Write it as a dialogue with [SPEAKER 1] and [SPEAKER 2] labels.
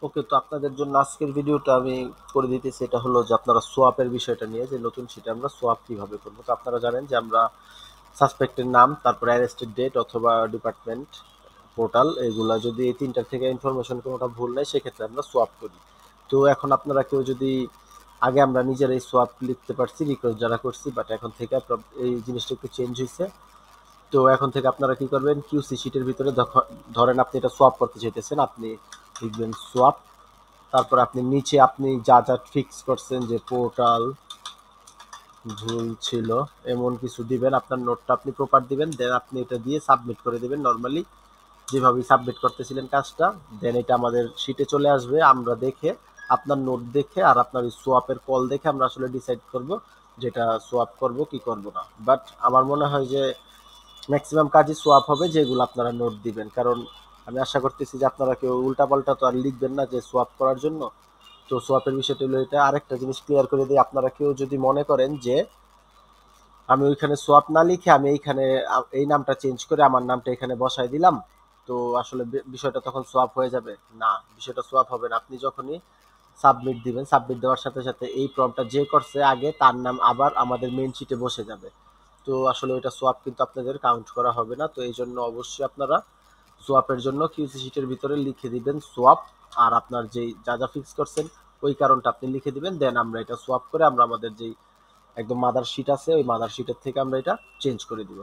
[SPEAKER 1] ওকে, তো আপনাদের জন্য আজকের ভিডিওটা আমি করে দিতেছি। এটা হলো যে আপনারা সোয়াপের বিষয়টা নিয়ে, যে নতুন শিটে আমরা সোয়াপ কিভাবে করবো। তো আপনারা জানেন যে আমরা সাসপেক্টের নাম, তারপর অ্যারেস্টেড ডেট অথবা ডিপার্টমেন্ট, পোর্টাল, এগুলা যদি এই তিনটার থেকে ইনফরমেশন কোনোটা ভুল নেই সেক্ষেত্রে আমরা সোয়াপ করি। তো এখন আপনারা কেউ যদি, আগে আমরা নিজেরাই সোয়াপ লিখতে পারছি রিকোয়েস্ট যারা করছি, বাট এখন থেকে এই জিনিসটা একটু চেঞ্জ হয়েছে। তো এখন থেকে আপনারা কি করবেন, কিউসি শিটের ভিতরে ধরেন আপনি এটা সোয়াপ করতে চাইতেছেন, আপনি লিখবেন সোয়াপ, তারপর আপনি নিচে আপনি যা যা ফিক্স করছেন যে পোর্টাল ভুল ছিল এমন কিছু দিবেন, আপনার নোটটা আপনি প্রপার দিবেন, দেন আপনি এটা দিয়ে সাবমিট করে দিবেন নর্মালি যেভাবে সাবমিট করতেছিলেন কাজটা। দেন এটা আমাদের শিটে চলে আসবে, আমরা দেখে আপনার নোট দেখে আর আপনার ওই সোয়াপের কল দেখে আমরা আসলে ডিসাইড করব যেটা সোয়াপ করব কি করব না। বাট আমার মনে হয় যে ম্যাক্সিমাম কাজই সোয়াপ হবে যেগুলো আপনারা নোট দিবেন, কারণ আমি আশা করতেছি যে আপনারা কেউ উল্টাপাল্টা তো আর লিখবেন না যে সোয়াপ করার জন্য। তো সোয়াপের বিষয়টা হলো এটা। আরেকটা জিনিস ক্লিয়ার করে দিই, আপনারা কেউ যদি মনে করেন যে আমি ওইখানে সোয়াপ না লিখে আমি এইখানে এই নামটা চেঞ্জ করে আমার নামটা এখানে বসাই দিলাম, তো আসলে বিষয়টা তখন সোয়াপ হয়ে যাবে না। বিষয়টা সোয়াপ হবে না। আপনি যখনই সাবমিট দিবেন, সাবমিট দেওয়ার সাথে সাথে এই ফর্মটা যে করছে আগে তার নাম আবার আমাদের মেইন শিটে বসে যাবে। তো আসলে ওইটা সোয়াপ কিন্তু আপনাদের কাউন্ট করা হবে না। তো এই জন্য অবশ্যই আপনারা সোয়াপের জন্য কিউসি শিটের ভিতরে লিখে দিবেন সোয়াপ, আর আপনার যেই যা যা ফিক্স করছেন ওই কারণটা আপনি লিখে দিবেন। দেন আমরা এটা সোয়াপ করে আমরা আমাদের যেই একদম মাদার শিট আছে ওই মাদার শিটের থেকে আমরা এটা চেঞ্জ করে দিব।